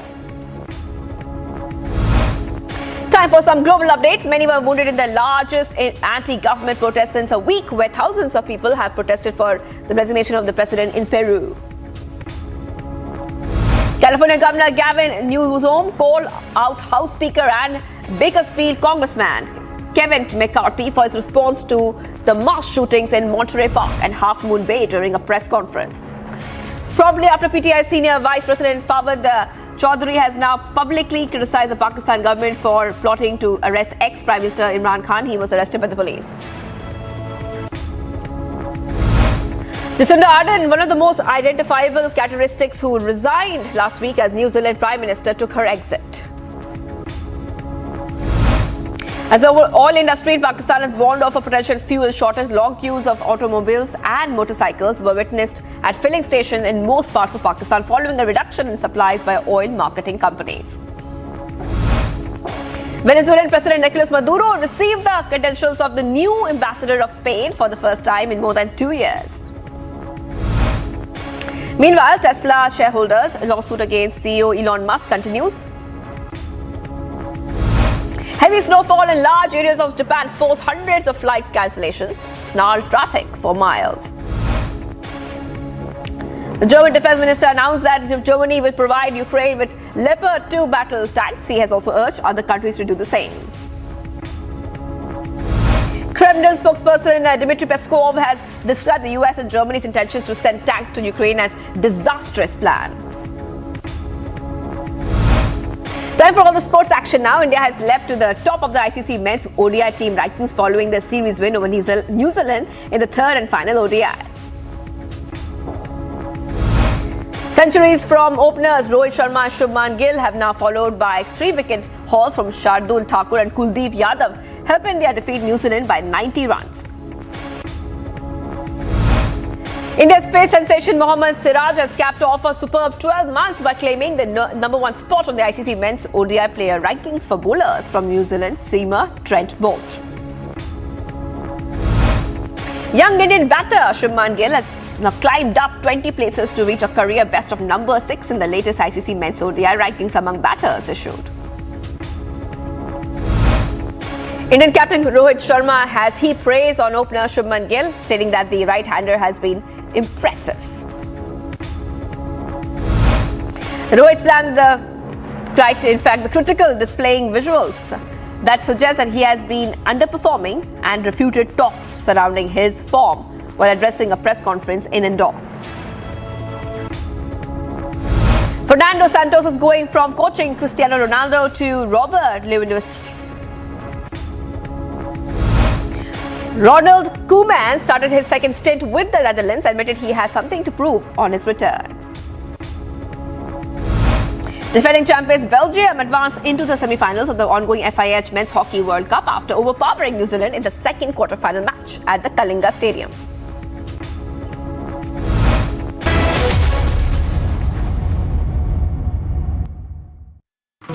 Time for some global updates. Many were wounded in the largest anti-government protest since a week, where thousands of people have protested for the resignation of the president in Peru. California Governor Gavin Newsom called out House Speaker and Bakersfield Congressman Kevin McCarthy for his response to the mass shootings in Monterey Park and Half Moon Bay during a press conference. Probably after PTI Senior Vice President Fawad Chaudhry has now publicly criticized the Pakistan government for plotting to arrest ex-Prime Minister Imran Khan. He was arrested by the police. Jacinda Ardern, one of the most identifiable characteristics who resigned last week as New Zealand Prime Minister, took her exit. As the oil industry in Pakistan has warned of a potential fuel shortage, long queues of automobiles and motorcycles were witnessed at filling stations in most parts of Pakistan following a reduction in supplies by oil marketing companies. Venezuelan President Nicolas Maduro received the credentials of the new ambassador of Spain for the first time in more than 2 years. Meanwhile, Tesla shareholders' lawsuit against CEO Elon Musk continues. Heavy snowfall in large areas of Japan forced hundreds of flight cancellations, snarled traffic for miles. The German defense minister announced that Germany will provide Ukraine with Leopard 2 battle tanks. He has also urged other countries to do the same. Kremlin spokesperson Dmitry Peskov has described the US and Germany's intentions to send tanks to Ukraine as disastrous plan. Time for all the sports action now. India has leapt to the top of the ICC men's ODI team rankings following their series win over New Zealand in the third and final ODI. Centuries from openers Rohit Sharma and Shubman Gill have now followed by 3-wicket hauls from Shardul Thakur and Kuldeep Yadav, help India defeat New Zealand by 90 runs. India's pace sensation Mohammad Siraj has capped off a superb 12 months by claiming the number 1 spot on the ICC men's ODI player rankings for bowlers from New Zealand's seamer Trent Boult. Young Indian batter Shubman Gill has now climbed up 20 places to reach a career best of number 6 in the latest ICC men's ODI rankings among batters issued. Indian captain Rohit Sharma has heaped praise on opener Shubman Gill, stating that the right-hander has been impressive. Rohit slammed the critical displaying visuals that suggest that he has been underperforming and refuted talks surrounding his form while addressing a press conference in Indore. Fernando Santos is going from coaching Cristiano Ronaldo to Robert Lewandowski. Ronald Koeman started his second stint with the Netherlands, admitted he has something to prove on his return. Defending champions Belgium advanced into the semi-finals of the ongoing FIH Men's Hockey World Cup after overpowering New Zealand in the second quarter-final match at the Kalinga Stadium.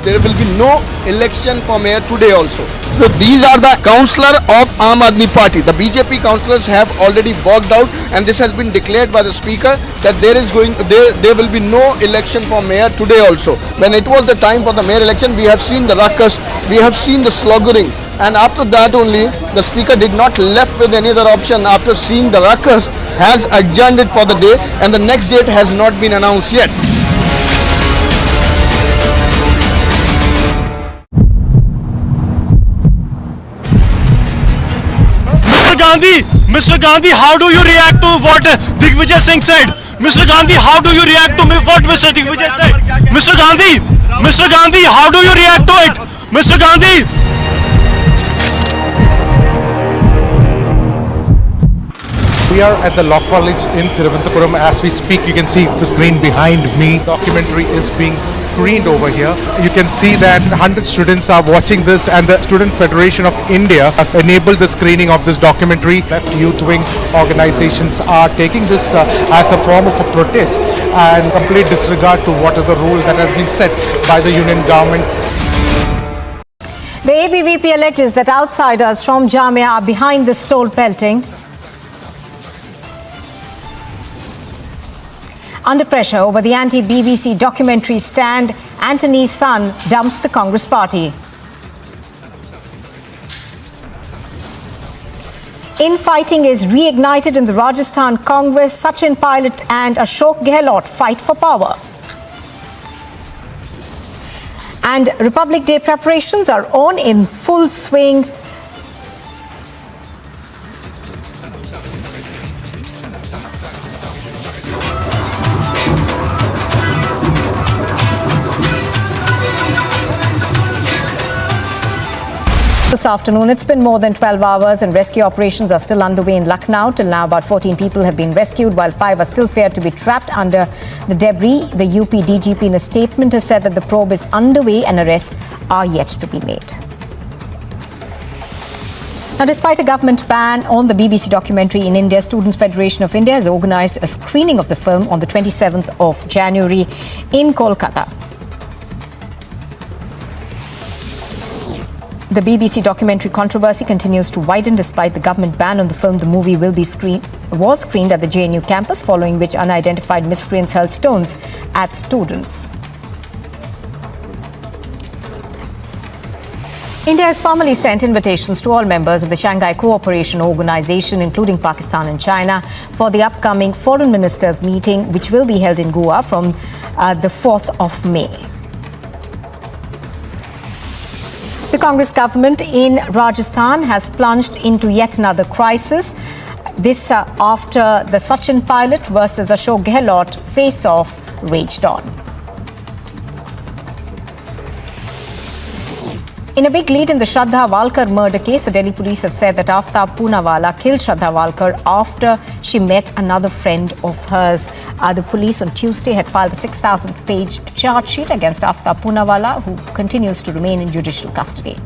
There will be no election for mayor today also. So these are the councillor of Aam Aadmi Party. The BJP councillors have already walked out, and this has been declared by the speaker that there will be no election for mayor today also. When it was the time for the mayor election, we have seen the ruckus, we have seen the sloggering, and after that only the speaker did not left with any other option. After seeing the ruckus, has adjourned it for the day, and the next date has not been announced yet. Mr. Gandhi, how do you react to what Digvijay Singh said? Mr. Gandhi, how do you react to what Mr. Digvijay said? Mr. Gandhi, how do you react to it? Mr. Gandhi! We are at the Law College in Thiruvananthapuram. As we speak, you can see the screen behind me. Documentary is being screened over here. You can see that 100 students are watching this, and the Student Federation of India has enabled the screening of this documentary. Left youth wing organizations are taking this as a form of a protest and complete disregard to what is the rule that has been set by the union government. The ABVP alleges that outsiders from Jamia are behind this toll pelting. Under pressure over the anti-BBC documentary stand, Anthony's son dumps the Congress party. Infighting is reignited in the Rajasthan Congress. Sachin Pilot and Ashok Gehlot fight for power. And Republic Day preparations are on in full swing. This afternoon, it's been more than 12 hours and rescue operations are still underway in Lucknow. Till now, about 14 people have been rescued, while 5 are still feared to be trapped under the debris. The UP DGP in a statement has said that the probe is underway and arrests are yet to be made. Now, despite a government ban on the BBC documentary in India, Students' Federation of India has organised a screening of the film on the 27th of January in Kolkata. The BBC documentary controversy continues to widen despite the government ban on the film. The movie was screened at the JNU campus, following which unidentified miscreants hurled stones at students. India has formally sent invitations to all members of the Shanghai Cooperation Organization, including Pakistan and China, for the upcoming Foreign Ministers meeting, which will be held in Goa from the 4th of May. The Congress government in Rajasthan has plunged into yet another crisis. This after the Sachin Pilot versus Ashok Gehlot face-off raged on. In a big lead in the Shraddha Walkar murder case, the Delhi police have said that Aftab Poonawalla killed Shraddha Walkar after she met another friend of hers. The police on Tuesday had filed a 6,000-page charge sheet against Aftab Poonawalla, who continues to remain in judicial custody.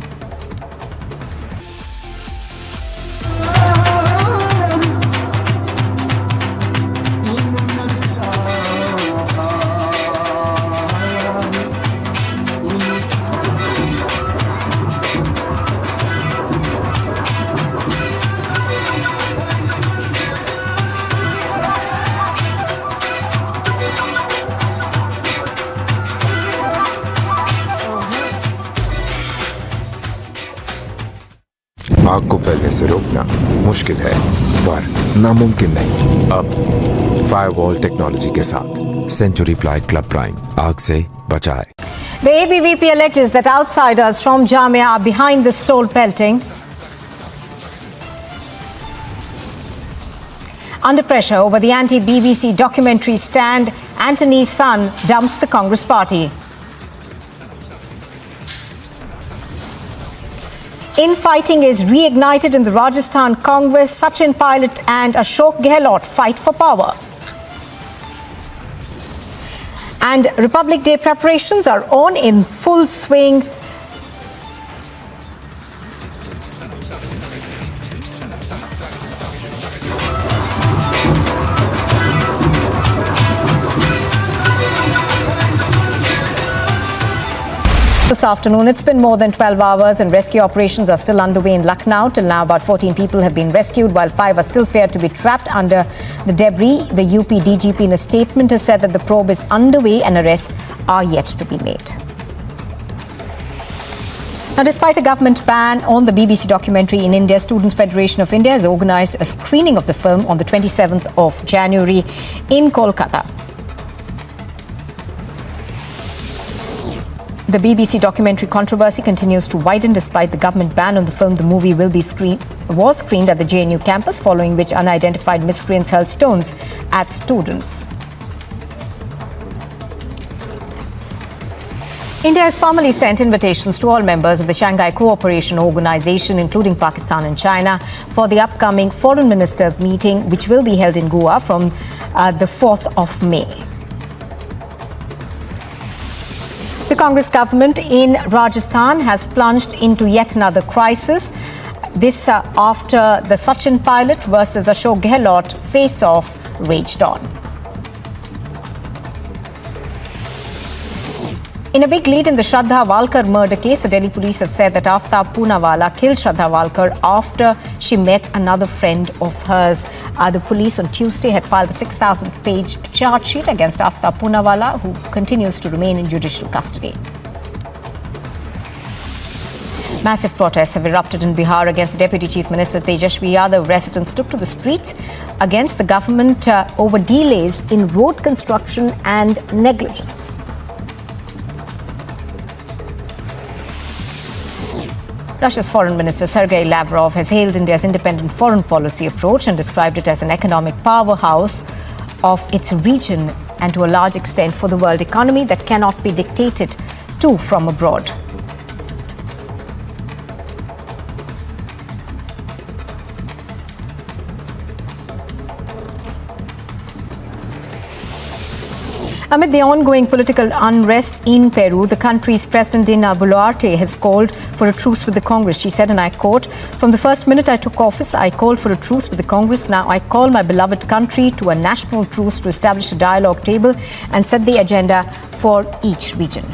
आग को फैलने से रोकना मुश्किल है, पर नामुमकिन नहीं। अब फायरवॉल टेक्नोलॉजी के साथ सेंचुरी प्लाइड क्लब प्राइम आग से बचाए। The ABVP alleges that outsiders from Jamia are behind the stole pelting. Under pressure over the anti-BBC documentary stand, Antony's son dumps the Congress party. Infighting is reignited in the Rajasthan Congress. Sachin Pilot and Ashok Gehlot fight for power. And Republic Day preparations are on in full swing. This afternoon, it's been more than 12 hours and rescue operations are still underway in Lucknow. Till now, about 14 people have been rescued, while 5 are still feared to be trapped under the debris. The UP DGP in a statement has said that the probe is underway and arrests are yet to be made. Now, despite a government ban on the BBC documentary in India, Students' Federation of India has organised a screening of the film on the 27th of January in Kolkata. The BBC documentary controversy continues to widen despite the government ban on the film. The movie was screened at the JNU campus, following which unidentified miscreants hurled stones at students. India has formally sent invitations to all members of the Shanghai Cooperation Organization, including Pakistan and China, for the upcoming Foreign Ministers meeting, which will be held in Goa from the 4th of May. The Congress government in Rajasthan has plunged into yet another crisis. This after the Sachin Pilot versus Ashok Gehlot face-off raged on. In a big lead in the Shraddha Walkar murder case, the Delhi police have said that Aftab Poonawalla killed Shraddha Walkar after she met another friend of hers. The police on Tuesday had filed a 6,000-page charge sheet against Aftab Poonawalla, who continues to remain in judicial custody. Massive protests have erupted in Bihar against the Deputy Chief Minister Tejashwi Yadav. Residents took to the streets against the government over delays in road construction and negligence. Russia's Foreign Minister Sergei Lavrov has hailed India's independent foreign policy approach and described it as an economic powerhouse of its region and to a large extent for the world economy that cannot be dictated to from abroad. Amid the ongoing political unrest in Peru, the country's President Dina Boluarte has called for a truce with the Congress. She said, and I quote, "From the first minute I took office, I called for a truce with the Congress. Now I call my beloved country to a national truce to establish a dialogue table and set the agenda for each region."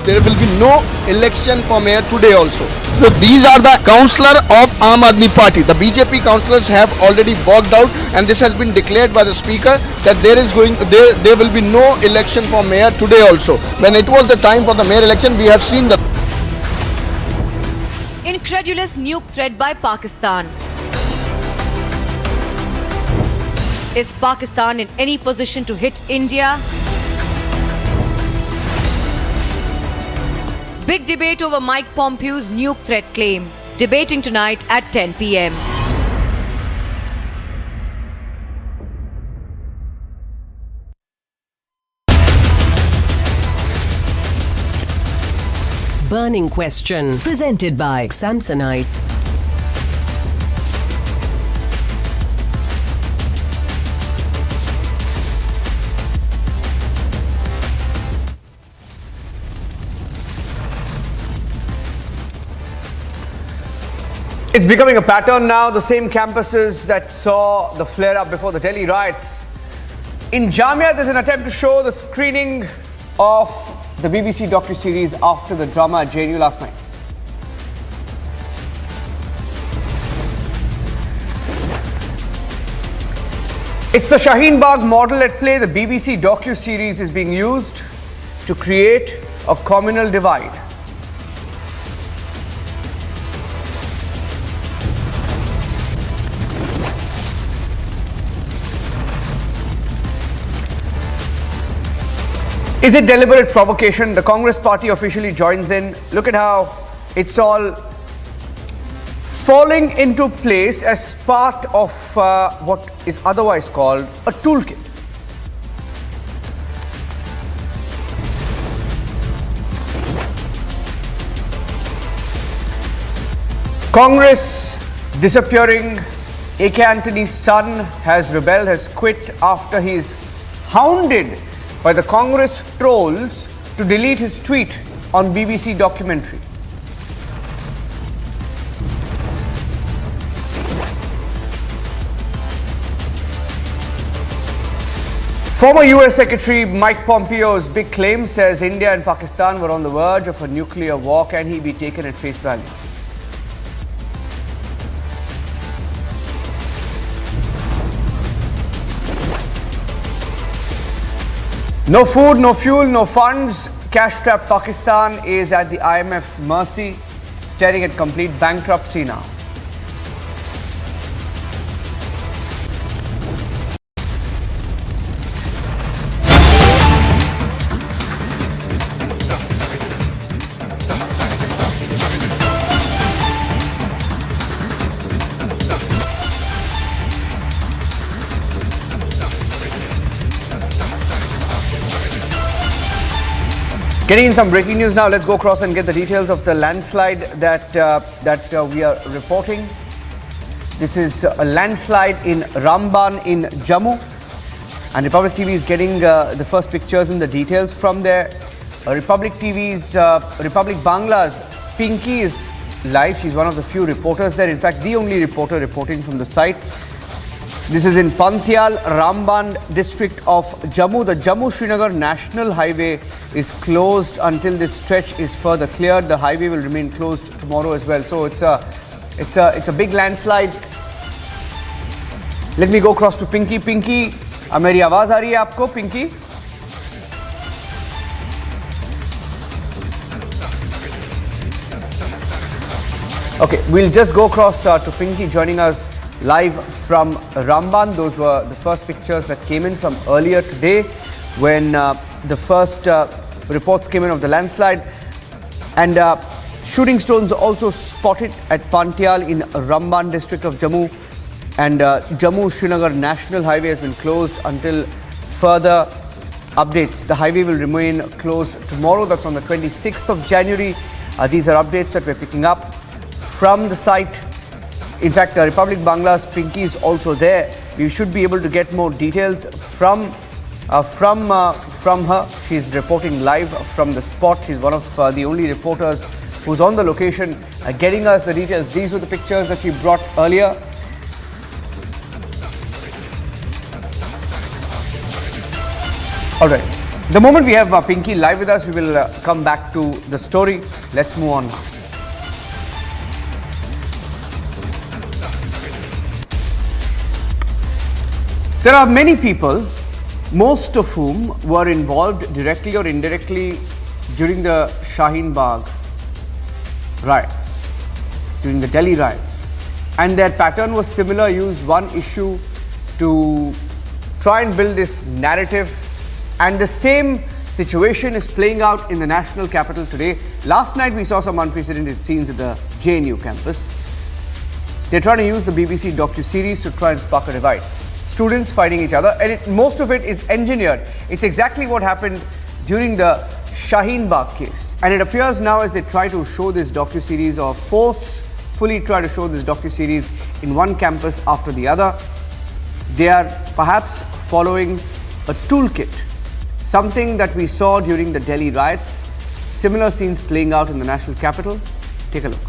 There will be no election for mayor today also. So these are the councillor of Aam Aadmi Party. The BJP councillors have already walked out, and this has been declared by the speaker that there will be no election for mayor today also. When it was the time for the mayor election, we have seen the incredulous nuke threat by Pakistan. Is Pakistan in any position to hit India? Big debate over Mike Pompeo's nuke threat claim. Debating tonight at 10 p.m. burning question. Presented by Samsonite. It's becoming a pattern now. The same campuses that saw the flare-up before the Delhi riots. In Jamia, there's an attempt to show the screening of the BBC docu-series after the drama at JNU last night. It's the Shaheen Bagh model at play. The BBC docu-series is being used to create a communal divide. Is it deliberate provocation? The Congress party officially joins in. Look at how it's all falling into place as part of what is otherwise called a toolkit. Congress disappearing. A.K. Antony's son has rebelled, has quit after he's hounded by the Congress trolls to delete his tweet on BBC documentary. Former US Secretary Mike Pompeo's big claim says India and Pakistan were on the verge of a nuclear war. Can he be taken at face value? No food, no fuel, no funds. Cash-strapped Pakistan is at the IMF's mercy, staring at complete bankruptcy now. Getting in some breaking news now. Let's go across and get the details of the landslide that we are reporting. This is a landslide in Ramban in Jammu, and Republic TV is getting the first pictures and the details from there. Republic Bangla's Pinky is live. She's one of the few reporters there. In fact, the only reporter reporting from the site. This is in Pantial, Ramban district of Jammu. The Jammu-Srinagar National Highway is closed until this stretch is further cleared. The highway will remain closed tomorrow as well. So it's a big landslide. Let me go across to Pinky. Pinky, मेरी आवाज आ रही है आपको, Pinky? Okay, we'll just go across to Pinky joining us live from Ramban. Those were the first pictures that came in from earlier today when the first reports came in of the landslide. And shooting stones also spotted at Pantial in Ramban district of Jammu. And Jammu-Srinagar National Highway has been closed until further updates. The highway will remain closed tomorrow. That's on the 26th of January. These are updates that we're picking up from the site. In fact, Republic Bangla's Pinky is also there. We should be able to get more details from her. She's reporting live from the spot. She's one of the only reporters who's on the location, getting us the details. These were the pictures that she brought earlier. All right. The moment we have Pinky live with us, we will come back to the story. Let's move on now. There are many people, most of whom were involved directly or indirectly during the Shaheen Bagh riots, during the Delhi riots. And their pattern was similar, use one issue to try and build this narrative. And the same situation is playing out in the national capital today. Last night we saw some unprecedented scenes at the JNU campus. They're trying to use the BBC docu-series to try and spark a divide. Students fighting each other, and most of it is engineered. It's exactly what happened during the Shaheen Bagh case. And it appears now, as they try to show this docuseries, or forcefully try to show this docuseries in one campus after the other, they are perhaps following a toolkit, something that we saw during the Delhi riots. Similar scenes playing out in the national capital. Take a look.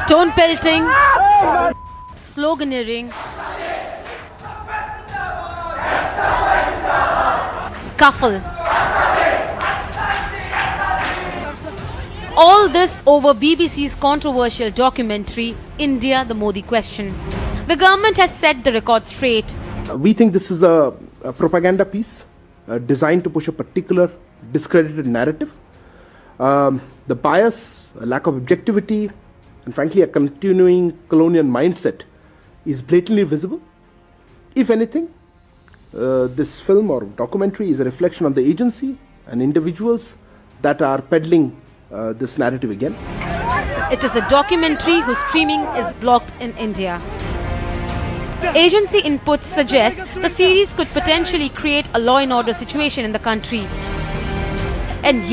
Stone pelting, sloganeering, scuffle. All this over BBC's controversial documentary, India, the Modi Question. The government has set the record straight. We think this is a propaganda piece designed to push a particular discredited narrative. The bias, a lack of objectivity, and frankly a continuing colonial mindset is blatantly visible. If anything, this film or documentary is a reflection on the agency and individuals that are peddling this narrative again. It is a documentary whose streaming is blocked in India. Agency inputs suggest the series could potentially create a law and order situation in the country. And yet